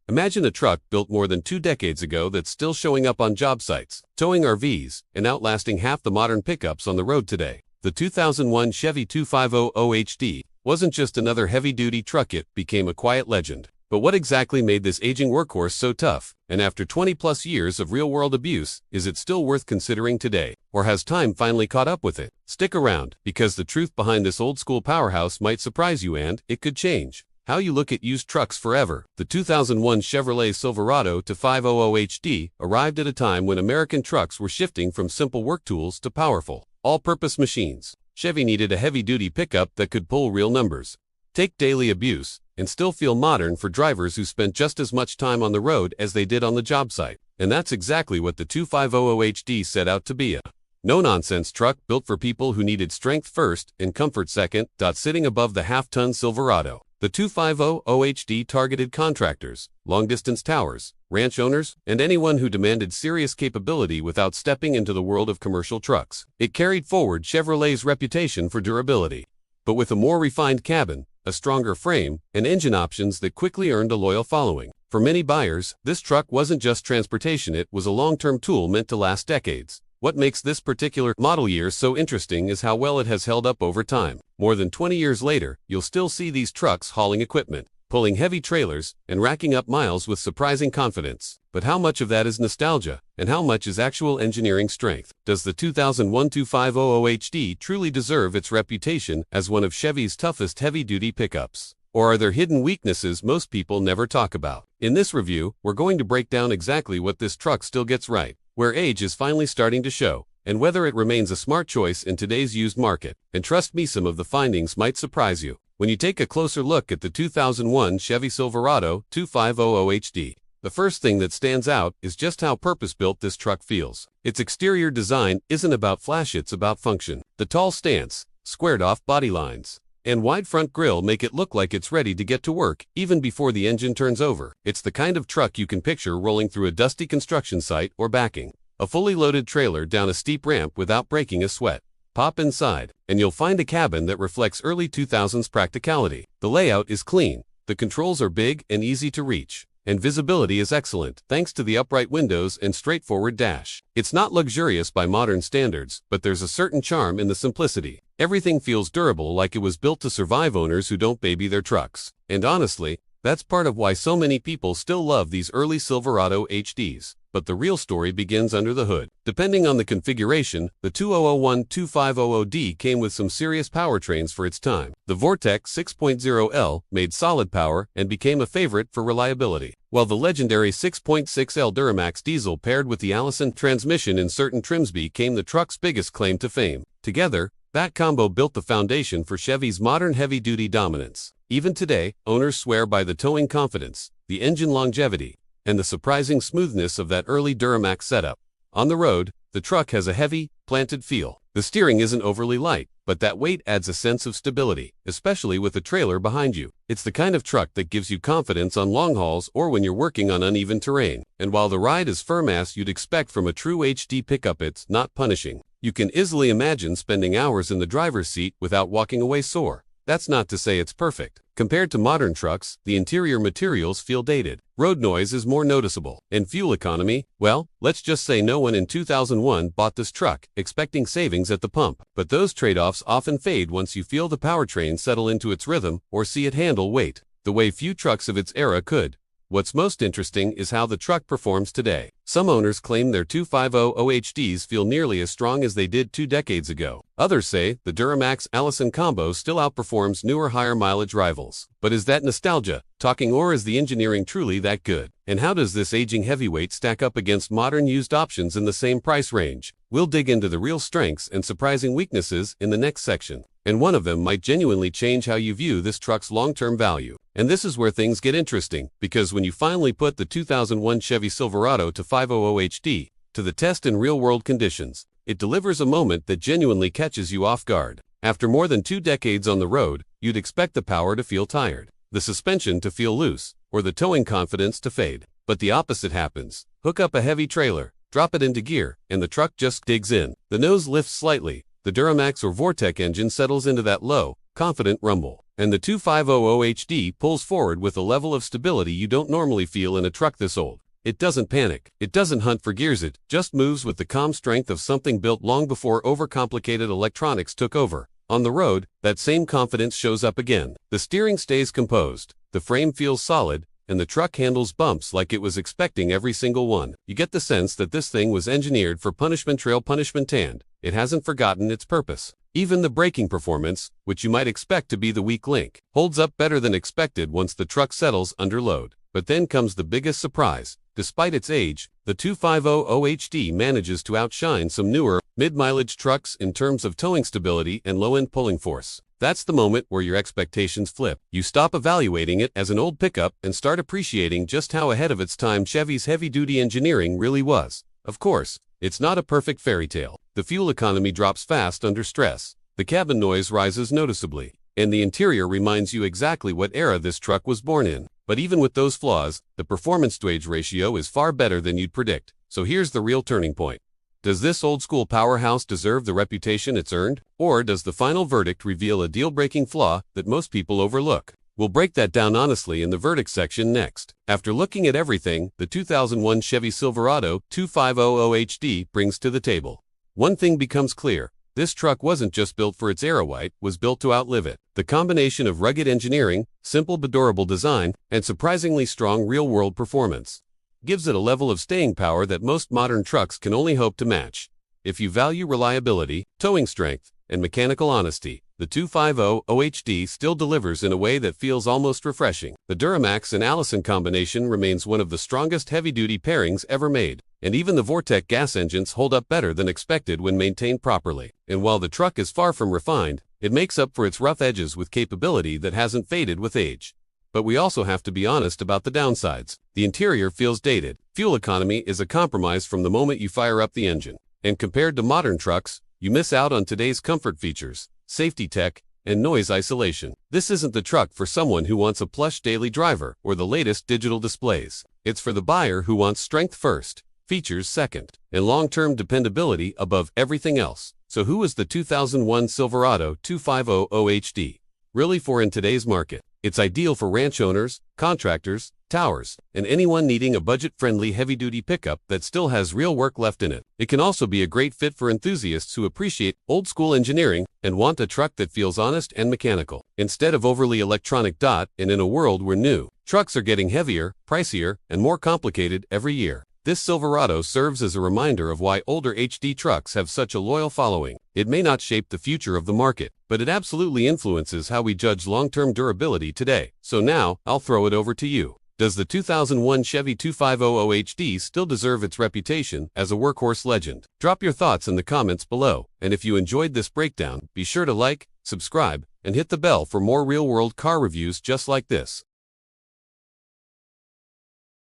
Imagine a truck built more than 2 decades ago that's still showing up on job sites, towing RVs, and outlasting half the modern pickups on the road today. The 2001 Chevy 2500HD wasn't just another heavy-duty truck, it became a quiet legend. But what exactly made this aging workhorse so tough? And after 20-plus years of real-world abuse, is it still worth considering today? Or has time finally caught up with it? Stick around, because the truth behind this old-school powerhouse might surprise you, and it could change how you look at used trucks forever. The 2001 Chevrolet Silverado 2500HD arrived at a time when American trucks were shifting from simple work tools to powerful, all-purpose machines. Chevy needed a heavy-duty pickup that could pull real numbers, take daily abuse, and still feel modern for drivers who spent just as much time on the road as they did on the job site. And that's exactly what the 2500HD set out to be, a no-nonsense truck built for people who needed strength first and comfort second. Sitting above the half-ton Silverado, the 2500HD targeted contractors, long-distance towers, ranch owners, and anyone who demanded serious capability without stepping into the world of commercial trucks. It carried forward Chevrolet's reputation for durability, but with a more refined cabin, a stronger frame, and engine options that quickly earned a loyal following. For many buyers, this truck wasn't just transportation, it was a long-term tool meant to last decades. What makes this particular model year so interesting is how well it has held up over time. More than 20 years later, you'll still see these trucks hauling equipment, pulling heavy trailers, and racking up miles with surprising confidence. But how much of that is nostalgia, and how much is actual engineering strength? Does the 2001 2500HD truly deserve its reputation as one of Chevy's toughest heavy-duty pickups? Or are there hidden weaknesses most people never talk about? In this review, we're going to break down exactly what this truck still gets right, where age is finally starting to show, and whether it remains a smart choice in today's used market. And trust me, some of the findings might surprise you when you take a closer look at the 2001 Chevy Silverado 2500HD. The first thing that stands out is just how purpose-built this truck feels. Its exterior design isn't about flash, it's about function. The tall stance, squared-off body lines, and wide front grille make it look like it's ready to get to work even before the engine turns over. It's the kind of truck you can picture rolling through a dusty construction site or backing a fully loaded trailer down a steep ramp without breaking a sweat. Pop inside, and you'll find a cabin that reflects early 2000s practicality. The layout is clean, the controls are big and easy to reach, and visibility is excellent thanks to the upright windows and straightforward dash. It's not luxurious by modern standards, but there's a certain charm in the simplicity. Everything feels durable, like it was built to survive. Owners who don't baby their trucks. And honestly, that's part of why so many people still love these early Silverado HDs. But the real story begins under the hood. Depending on the configuration, the 2001 2500D came with some serious powertrains for its time. The Vortec 6.0L made solid power and became a favorite for reliability, while the legendary 6.6L Duramax diesel paired with the Allison transmission in certain trims became the truck's biggest claim to fame. Together, that combo built the foundation for Chevy's modern heavy-duty dominance. Even today, owners swear by the towing confidence, the engine longevity, and the surprising smoothness of that early Duramax setup. On the road, the truck has a heavy, planted feel. The steering isn't overly light, but that weight adds a sense of stability, especially with a trailer behind you. It's the kind of truck that gives you confidence on long hauls or when you're working on uneven terrain. And while the ride is firm as you'd expect from a true HD pickup, it's not punishing. You can easily imagine spending hours in the driver's seat without walking away sore. That's not to say it's perfect. Compared to modern trucks, the interior materials feel dated. Road noise is more noticeable. And fuel economy, well, let's just say no one in 2001 bought this truck expecting savings at the pump. But those trade-offs often fade once you feel the powertrain settle into its rhythm or see it handle weight the way few trucks of its era could. What's most interesting is how the truck performs today. Some owners claim their 2500HDs feel nearly as strong as they did 2 decades ago. Others say the Duramax Allison combo still outperforms newer higher mileage rivals. But is that nostalgia talking, or is the engineering truly that good? And how does this aging heavyweight stack up against modern used options in the same price range? We'll dig into the real strengths and surprising weaknesses in the next section. And one of them might genuinely change how you view this truck's long-term value. And this is where things get interesting, because when you finally put the 2001 Chevy Silverado 2500HD to the test in real-world conditions, it delivers a moment that genuinely catches you off guard. After more than 2 decades on the road, you'd expect the power to feel tired, the suspension to feel loose, or the towing confidence to fade. But the opposite happens. Hook up a heavy trailer, drop it into gear, and the truck just digs in. The nose lifts slightly. The Duramax or Vortec engine settles into that low, confident rumble. And the 2500HD pulls forward with a level of stability you don't normally feel in a truck this old. It doesn't panic. It doesn't hunt for gears. It just moves with the calm strength of something built long before overcomplicated electronics took over. On the road, that same confidence shows up again. The steering stays composed, the frame feels solid, and the truck handles bumps like it was expecting every single one. You get the sense that this thing was engineered for punishment trail punishment, and it hasn't forgotten its purpose. Even the braking performance, which you might expect to be the weak link, holds up better than expected once the truck settles under load. But then comes the biggest surprise. Despite its age, the 2500HD manages to outshine some newer, mid-mileage trucks in terms of towing stability and low-end pulling force. That's the moment where your expectations flip. You stop evaluating it as an old pickup and start appreciating just how ahead of its time Chevy's heavy-duty engineering really was. Of course, it's not a perfect fairy tale. The fuel economy drops fast under stress, the cabin noise rises noticeably, and the interior reminds you exactly what era this truck was born in. But even with those flaws, the performance-to-age ratio is far better than you'd predict. So here's the real turning point. Does this old-school powerhouse deserve the reputation it's earned? Or does the final verdict reveal a deal-breaking flaw that most people overlook? We'll break that down honestly in the verdict section next. After looking at everything the 2001 Chevy Silverado 2500HD brings to the table, one thing becomes clear. This truck wasn't just built for its era, it was built to outlive it. The combination of rugged engineering, simple but durable design, and surprisingly strong real-world performance gives it a level of staying power that most modern trucks can only hope to match. If you value reliability, towing strength, and mechanical honesty, the 2500HD still delivers in a way that feels almost refreshing. The Duramax and Allison combination remains one of the strongest heavy-duty pairings ever made, and even the Vortec gas engines hold up better than expected when maintained properly. And while the truck is far from refined, it makes up for its rough edges with capability that hasn't faded with age. But we also have to be honest about the downsides. The interior feels dated. Fuel economy is a compromise from the moment you fire up the engine. And compared to modern trucks, you miss out on today's comfort features, safety tech, and noise isolation. This isn't the truck for someone who wants a plush daily driver or the latest digital displays. It's for the buyer who wants strength first, features second, and long-term dependability above everything else. So who is the 2001 Silverado 2500HD really for in today's market? It's ideal for ranch owners, contractors, towers, and anyone needing a budget-friendly heavy-duty pickup that still has real work left in it. It can also be a great fit for enthusiasts who appreciate old-school engineering and want a truck that feels honest and mechanical, instead of overly electronic. And in a world where new trucks are getting heavier, pricier, and more complicated every year, this Silverado serves as a reminder of why older HD trucks have such a loyal following. It may not shape the future of the market, but it absolutely influences how we judge long-term durability today. So now, I'll throw it over to you. Does the 2001 Chevy 2500HD still deserve its reputation as a workhorse legend? Drop your thoughts in the comments below, and if you enjoyed this breakdown, be sure to like, subscribe, and hit the bell for more real-world car reviews just like this.